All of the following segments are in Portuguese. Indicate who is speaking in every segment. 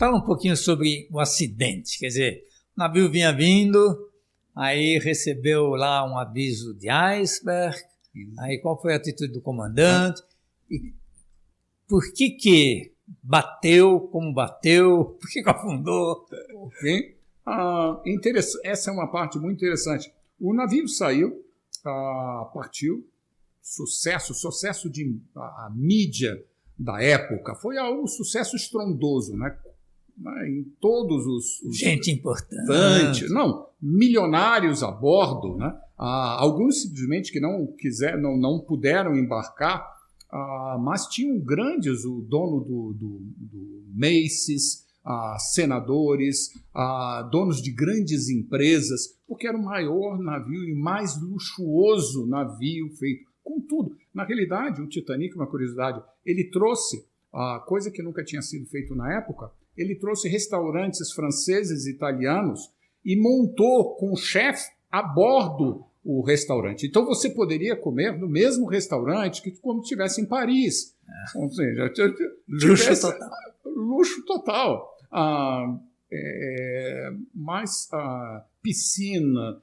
Speaker 1: Fala um pouquinho sobre o acidente, quer dizer, o navio vinha vindo, aí recebeu lá um aviso de iceberg, aí qual foi a atitude do comandante, e por que bateu, como bateu, por que afundou?
Speaker 2: Ok. Essa é uma parte muito interessante. O navio saiu, partiu, sucesso de a mídia da época, foi um sucesso estrondoso, né? Em todos os
Speaker 1: gente importante,
Speaker 2: milionários a bordo, né? Alguns simplesmente que não puderam embarcar, mas tinham grandes, o dono do Macy's, senadores, donos de grandes empresas, porque era o maior navio e mais luxuoso navio feito. Contudo, na realidade, o Titanic, uma curiosidade, ele trouxe coisa que nunca tinha sido feito na época. Ele trouxe restaurantes franceses e italianos e montou com o chefe a bordo o restaurante. Então você poderia comer no mesmo restaurante que como estivesse em Paris. Ou seja, luxo total. Mais piscina,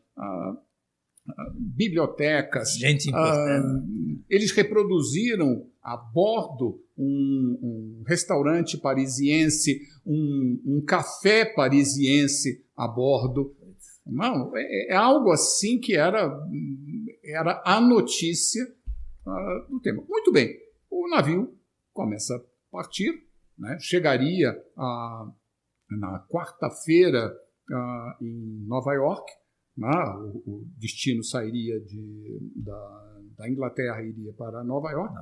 Speaker 2: bibliotecas.
Speaker 1: Gente importante.
Speaker 2: Eles reproduziram a bordo um restaurante parisiense, um café parisiense a bordo. Não, é algo assim que era a notícia do tema. Muito bem, o navio começa a partir, né? Chegaria na quarta-feira em Nova York. O destino sairia da Inglaterra e iria para Nova York,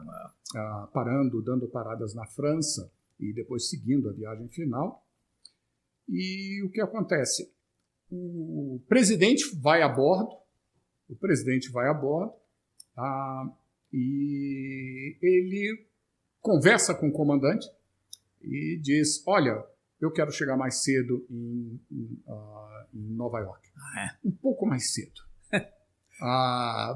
Speaker 2: dando paradas na França e depois seguindo a viagem final. E o que acontece? O presidente vai a bordo, e ele conversa com o comandante e diz: olha, eu quero chegar mais cedo em Nova York. Um pouco mais cedo.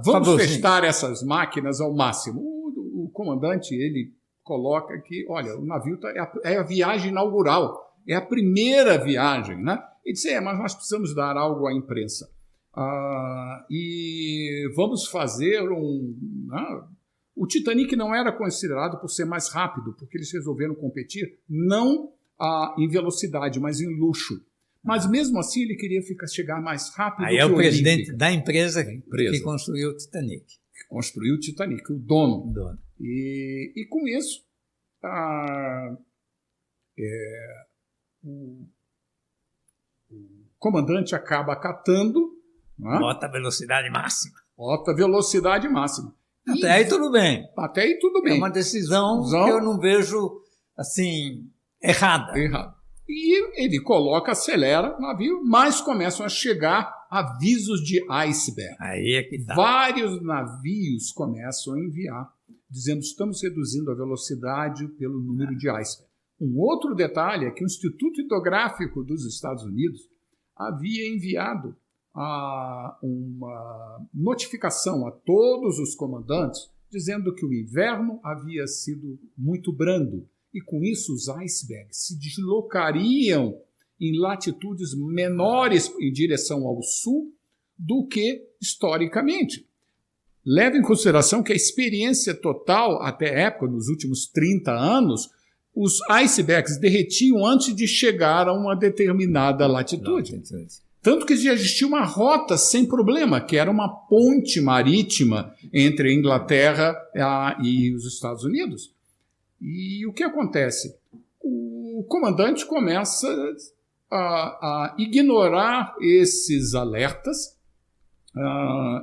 Speaker 2: Vamos testar essas máquinas ao máximo. O comandante, ele coloca que, olha, o navio é a viagem inaugural, é a primeira viagem, né? Ele disse, mas nós precisamos dar algo à imprensa. E vamos fazer o Titanic não era considerado por ser mais rápido, porque eles resolveram competir não em velocidade, mas em luxo. Mas mesmo assim ele queria chegar mais rápido.
Speaker 1: Aí é o presidente da empresa que construiu o Titanic.
Speaker 2: Construiu o Titanic, o dono. E com isso, o comandante acaba acatando.
Speaker 1: Bota a velocidade máxima. Até aí tudo bem. É uma decisão que eu não vejo assim errada.
Speaker 2: E ele acelera o navio, mas começam a chegar avisos de iceberg.
Speaker 1: Aí é que tá.
Speaker 2: Vários navios começam a enviar, dizendo que estamos reduzindo a velocidade pelo número de iceberg. Um outro detalhe é que o Instituto Hidrográfico dos Estados Unidos havia enviado uma notificação a todos os comandantes, dizendo que o inverno havia sido muito brando. E com isso os icebergs se deslocariam em latitudes menores em direção ao sul do que historicamente. Leve em consideração que a experiência total até a época, nos últimos 30 anos, os icebergs derretiam antes de chegar a uma determinada latitude. Tanto que já existia uma rota sem problema, que era uma ponte marítima entre a Inglaterra e os Estados Unidos. E o que acontece? O comandante começa a ignorar esses alertas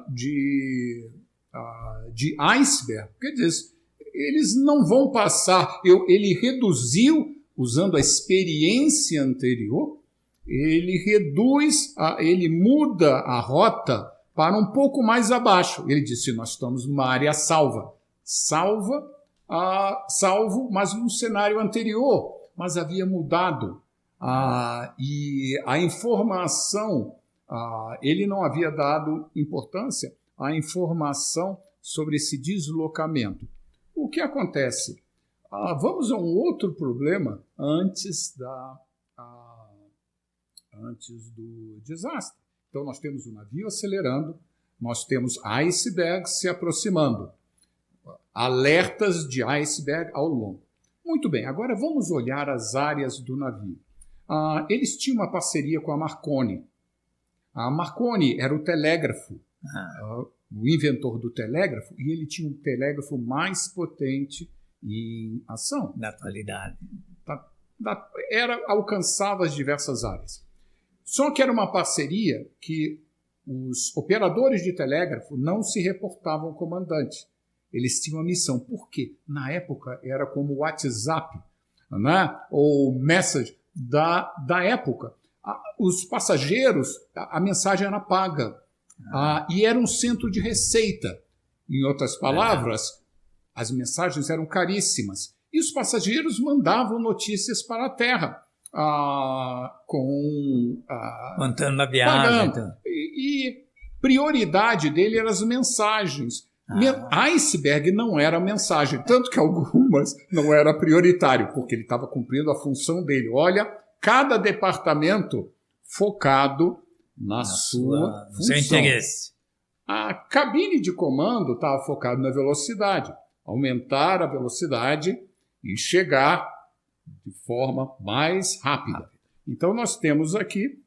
Speaker 2: de iceberg. Quer dizer, eles não vão passar. Ele reduziu, usando a experiência anterior, ele muda a rota para um pouco mais abaixo. Ele disse, nós estamos numa área salvo, mas num cenário anterior, mas havia mudado. E a informação, ele não havia dado importância à informação sobre esse deslocamento. O que acontece? Vamos a um outro problema antes antes do desastre. Então, nós temos o navio acelerando, nós temos icebergs se aproximando, alertas de iceberg ao longo. Muito bem, agora vamos olhar as áreas do navio. Eles tinham uma parceria com a Marconi. A Marconi era o telégrafo, o inventor do telégrafo, e ele tinha um telégrafo mais potente em ação.
Speaker 1: Na atualidade.
Speaker 2: Alcançava as diversas áreas. Só que era uma parceria que os operadores de telégrafo não se reportavam ao comandante. Eles tinham a missão. Por quê? Na época era como o WhatsApp, né? Ou Message da época. Os passageiros, a mensagem era paga. E era um centro de receita. Em outras palavras, as mensagens eram caríssimas. E os passageiros mandavam notícias para a Terra.
Speaker 1: Contando na viagem.
Speaker 2: Então. E prioridade dele eram as mensagens. Iceberg não era mensagem, tanto que algumas não era prioritário, porque ele estava cumprindo a função dele. Olha, cada departamento focado na sua função.
Speaker 1: Seu interesse.
Speaker 2: A cabine de comando estava focada na velocidade, aumentar a velocidade e chegar de forma mais rápida. Então, nós temos aqui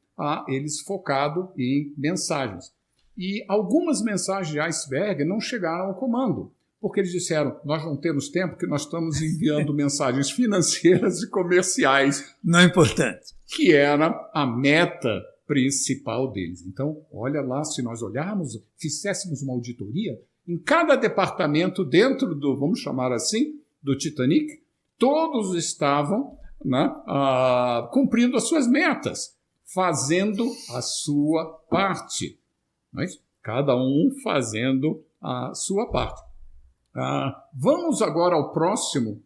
Speaker 2: eles focados em mensagens. E algumas mensagens de iceberg não chegaram ao comando, porque eles disseram, nós não temos tempo, porque nós estamos enviando mensagens financeiras e comerciais.
Speaker 1: Não é importante.
Speaker 2: Que era a meta principal deles. Então, olha lá, se nós olharmos, fizéssemos uma auditoria, em cada departamento dentro do, vamos chamar assim, do Titanic, todos estavam, né, cumprindo as suas metas, fazendo a sua parte. Mas cada um fazendo a sua parte. Vamos agora ao próximo,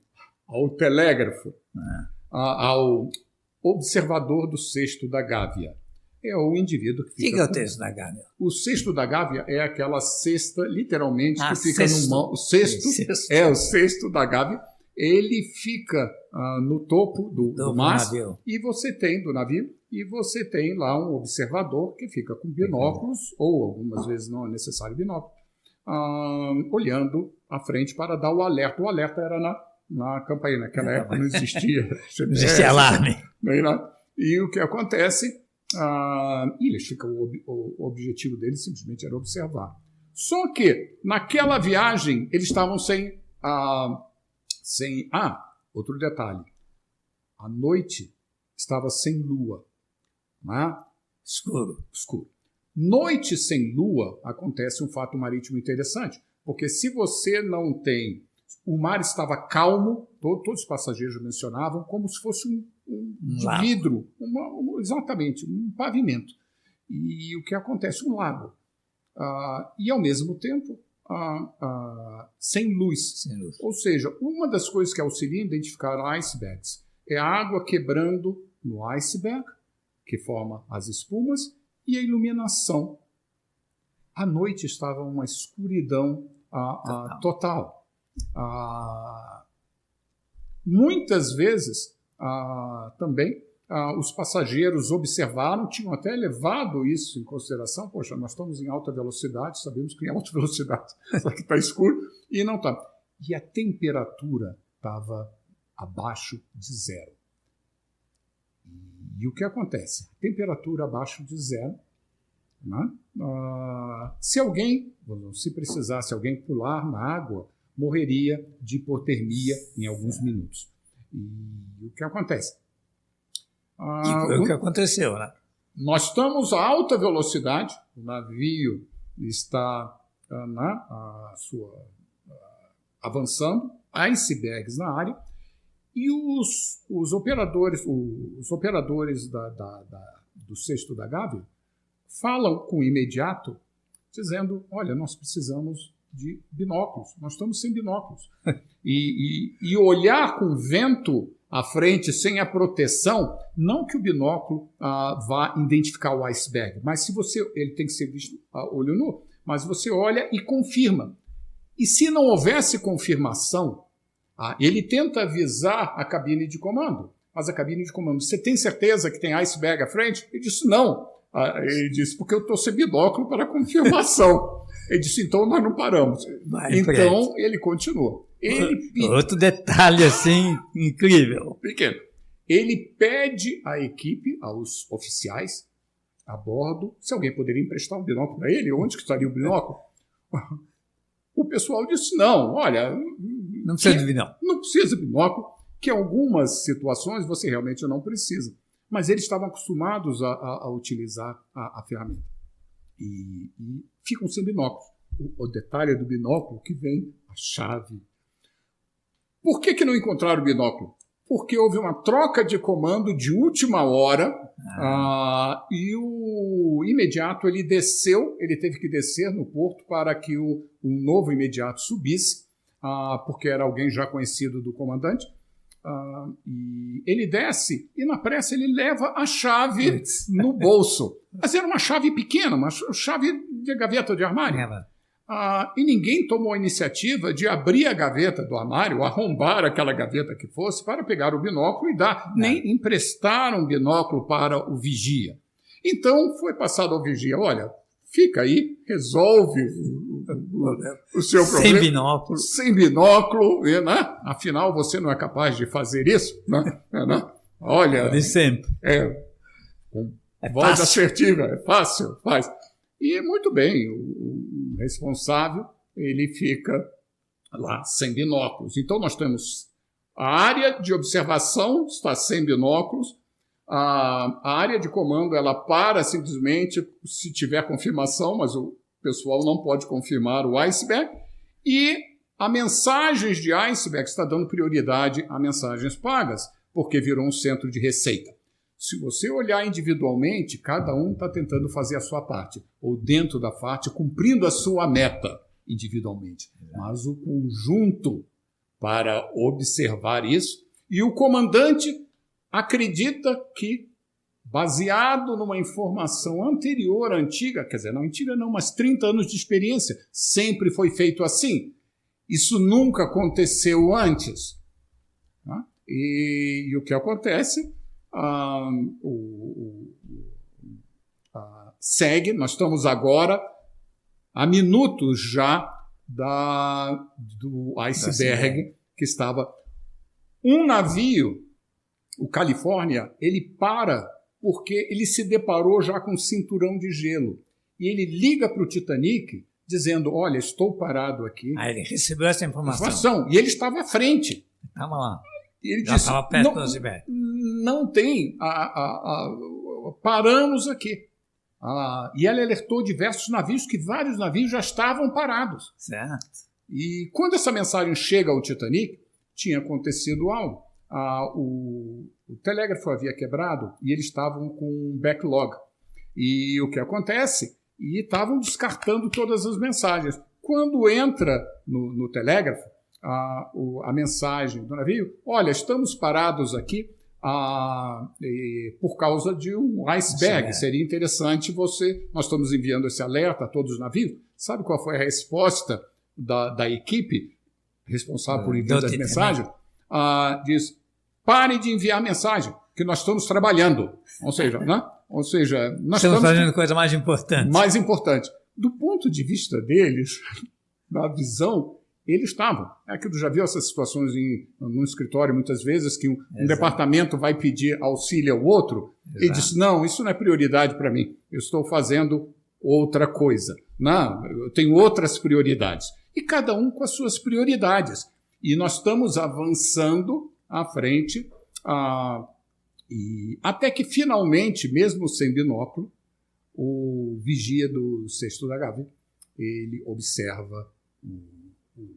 Speaker 2: ao telégrafo, ao observador do cesto da Gávea. É o indivíduo que fica...
Speaker 1: O que é o cesto da Gávea?
Speaker 2: O cesto da Gávea é aquela cesta, literalmente, que fica
Speaker 1: cesto.
Speaker 2: no... O cesto é o cesto da Gávea. Ele fica no topo do mastro
Speaker 1: navio.
Speaker 2: E você tem do navio, e você tem lá um observador que fica com binóculos, ou algumas vezes não é necessário binóculo, olhando à frente para dar o alerta. O alerta era na campainha, naquela época não existia.
Speaker 1: Não existia alarme.
Speaker 2: E o que acontece, eles ficam, o objetivo deles simplesmente era observar. Só que naquela viagem eles estavam sem outro detalhe. A noite estava sem lua.
Speaker 1: Escuro.
Speaker 2: Noite sem lua acontece um fato marítimo interessante, porque se você não tem... O mar estava calmo, todos os passageiros mencionavam, como se fosse um vidro, exatamente, um pavimento. E o que acontece? Um lago. E, ao mesmo tempo, sem luz. Ou seja, uma das coisas que auxilia a identificar icebergs é a água quebrando no iceberg, que forma as espumas, e a iluminação. À noite estava uma escuridão total. Muitas vezes também os passageiros observaram, tinham até levado isso em consideração. Poxa, nós estamos em alta velocidade, sabemos que em alta velocidade só que está escuro, e não está. E a temperatura estava abaixo de zero. E o que acontece? Temperatura abaixo de zero. Né? Se alguém pular na água, morreria de hipotermia em alguns minutos. E o que acontece?
Speaker 1: E foi o que aconteceu, né?
Speaker 2: Nós estamos a alta velocidade, o navio está avançando, icebergs na área, e os operadores do cesto da Gávea falam com imediato, dizendo, olha, nós precisamos de binóculos, nós estamos sem binóculos. E olhar com vento à frente, sem a proteção, não que o binóculo vá identificar o iceberg, mas ele tem que ser visto a olho nu, mas você olha e confirma. E se não houvesse confirmação, ele tenta avisar a cabine de comando. mas a cabine de comando, você tem certeza que tem iceberg à frente? Ele disse, não. Ele disse, porque eu estou sem binóculo para confirmação. Ele disse, então nós não paramos. Então ele continuou.
Speaker 1: Outro detalhe assim incrível.
Speaker 2: Pequeno. Ele pede à equipe, aos oficiais a bordo, se alguém poderia emprestar um binóculo para ele, onde que estaria o binóculo? O pessoal disse, não, olha...
Speaker 1: Não precisa de binóculo.
Speaker 2: Não precisa de binóculo, que em algumas situações você realmente não precisa. Mas eles estavam acostumados a utilizar a ferramenta. E ficam sem binóculos. O detalhe do binóculo que vem a chave. Por que não encontraram o binóculo? Porque houve uma troca de comando de última hora e o imediato ele desceu, ele teve que descer no porto para que um novo imediato subisse, porque era alguém já conhecido do comandante. E ele desce e na pressa ele leva a chave no bolso. Mas era uma chave pequena, uma chave de gaveta de armário. E ninguém tomou a iniciativa de abrir a gaveta do armário, arrombar aquela gaveta que fosse, para pegar o binóculo e dar. Nem emprestaram um binóculo para o vigia. Então foi passado ao vigia, olha, fica aí, resolve o seu problema.
Speaker 1: Sem binóculo.
Speaker 2: Sem binóculo, né? Afinal você não é capaz de fazer isso, né? Olha...
Speaker 1: De sempre.
Speaker 2: Com voz assertiva, é fácil, faz. E muito bem, o responsável, ele fica lá sem binóculos. Então nós temos a área de observação está sem binóculos, a área de comando ela para simplesmente se tiver confirmação, mas o pessoal não pode confirmar o iceberg, e a mensagens de iceberg está dando prioridade a mensagens pagas, porque virou um centro de receita. Se você olhar individualmente, cada um está tentando fazer a sua parte, ou dentro da parte, cumprindo a sua meta individualmente. Mas o conjunto para observar isso, e o comandante acredita que, baseado numa informação anterior, antiga, quer dizer, não antiga não, mas 30 anos de experiência, sempre foi feito assim. Isso nunca aconteceu antes. Tá? E o que acontece... segue, nós estamos agora a minutos já do iceberg que estava. Um navio, o Califórnia, ele para porque ele se deparou já com um cinturão de gelo. E ele liga para o Titanic dizendo, olha, estou parado aqui.
Speaker 1: Ele recebeu essa informação.
Speaker 2: E ele estava à frente.
Speaker 1: Estava lá.
Speaker 2: Ele
Speaker 1: já
Speaker 2: disse,
Speaker 1: estava perto do iceberg.
Speaker 2: Não tem, paramos aqui. E ela alertou diversos navios, que vários navios já estavam parados.
Speaker 1: Certo.
Speaker 2: E quando essa mensagem chega ao Titanic, tinha acontecido algo. O telégrafo havia quebrado e eles estavam com um backlog. E o que acontece? E estavam descartando todas as mensagens. Quando entra no telégrafo, a mensagem do navio, olha, estamos parados aqui por causa de um iceberg. Seria interessante nós estamos enviando esse alerta a todos os navios. Sabe qual foi a resposta da equipe responsável por enviar as mensagens? Diz, pare de enviar mensagem, que nós estamos trabalhando. Ou seja, nós
Speaker 1: estamos fazendo coisa mais importante.
Speaker 2: Mais importante. Do ponto de vista deles, na visão, eles estavam. Tu já viu essas situações num escritório, muitas vezes, que um departamento vai pedir auxílio ao outro e diz, não, isso não é prioridade para mim, eu estou fazendo outra coisa. Não, eu tenho outras prioridades. E cada um com as suas prioridades. E nós estamos avançando à frente, e até que finalmente, mesmo sem binóculo, o vigia do cesto da gaveta, ele observa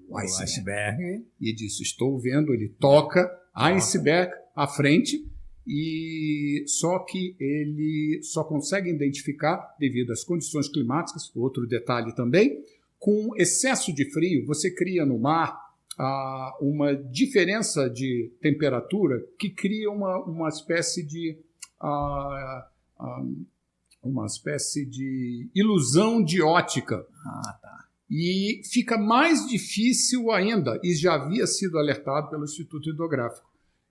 Speaker 2: o iceberg e diz, estou vendo, ele toca iceberg à frente, e só que ele só consegue identificar, devido às condições climáticas, outro detalhe também, com excesso de frio, você cria no mar uma diferença de temperatura que cria uma espécie de ilusão de ótica. E fica mais difícil ainda, e já havia sido alertado pelo Instituto Hidrográfico.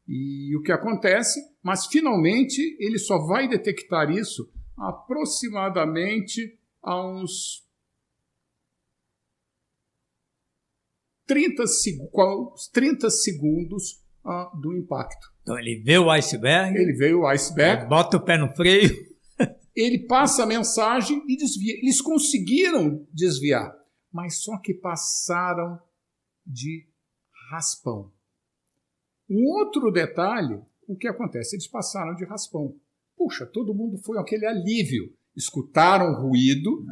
Speaker 2: E o que acontece? Mas, finalmente, ele só vai detectar isso aproximadamente a uns 30 segundos do impacto.
Speaker 1: Então ele vê o iceberg,
Speaker 2: Ele vê o iceberg,
Speaker 1: bota o pé no freio.
Speaker 2: ele passa a mensagem e desvia. Eles conseguiram desviar, mas só que passaram de raspão. Um outro detalhe, o que acontece? Eles passaram de raspão. Puxa, todo mundo foi aquele alívio. Escutaram ruído.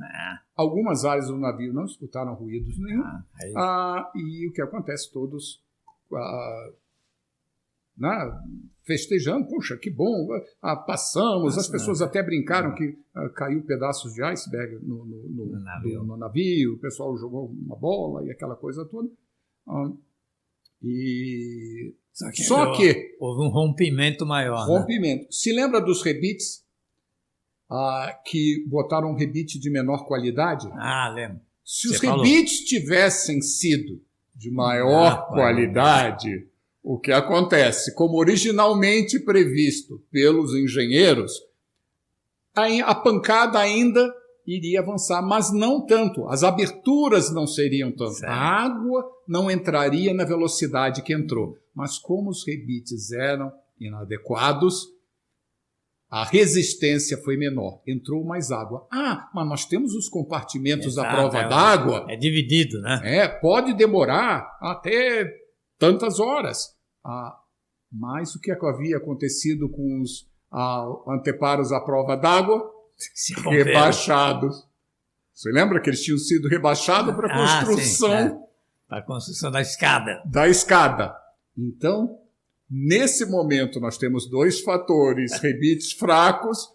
Speaker 2: Algumas áreas do navio não escutaram ruídos nenhum. E o que acontece? Todos festejando. Puxa, que bom. Passamos. As pessoas até brincaram que caiu pedaços de iceberg no navio. O pessoal jogou uma bola e aquela coisa toda. Só que
Speaker 1: houve um rompimento maior.
Speaker 2: Rompimento. Né? Se lembra dos rebites que botaram um rebite de menor qualidade?
Speaker 1: Lembro.
Speaker 2: Se os rebites tivessem sido de maior qualidade, o que acontece? Como originalmente previsto pelos engenheiros, a pancada ainda iria avançar, mas não tanto. As aberturas não seriam tanto. Certo. A água não entraria na velocidade que entrou. Mas como os rebites eram inadequados, a resistência foi menor. Entrou mais água. Mas nós temos os compartimentos à prova d'água.
Speaker 1: É dividido, né?
Speaker 2: Pode demorar até tantas horas. Mas o que havia acontecido com os anteparos à prova d'água? Rebaixados. Você lembra que eles tinham sido rebaixados para a construção?
Speaker 1: Para a construção da escada.
Speaker 2: Da escada. Então, nesse momento, nós temos dois fatores, rebites fracos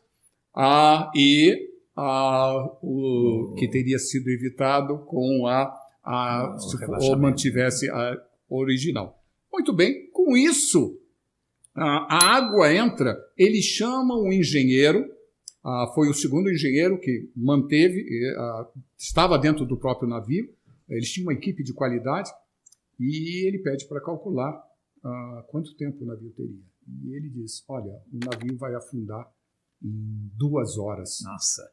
Speaker 2: o que teria sido evitado com ou mantivesse a original. Muito bem, com isso, a água entra, eles chamam o engenheiro, foi o segundo engenheiro que manteve, estava dentro do próprio navio, eles tinham uma equipe de qualidade, e ele pede para calcular quanto tempo o navio teria. E ele diz, olha, o navio vai afundar em 2 horas.
Speaker 1: Nossa!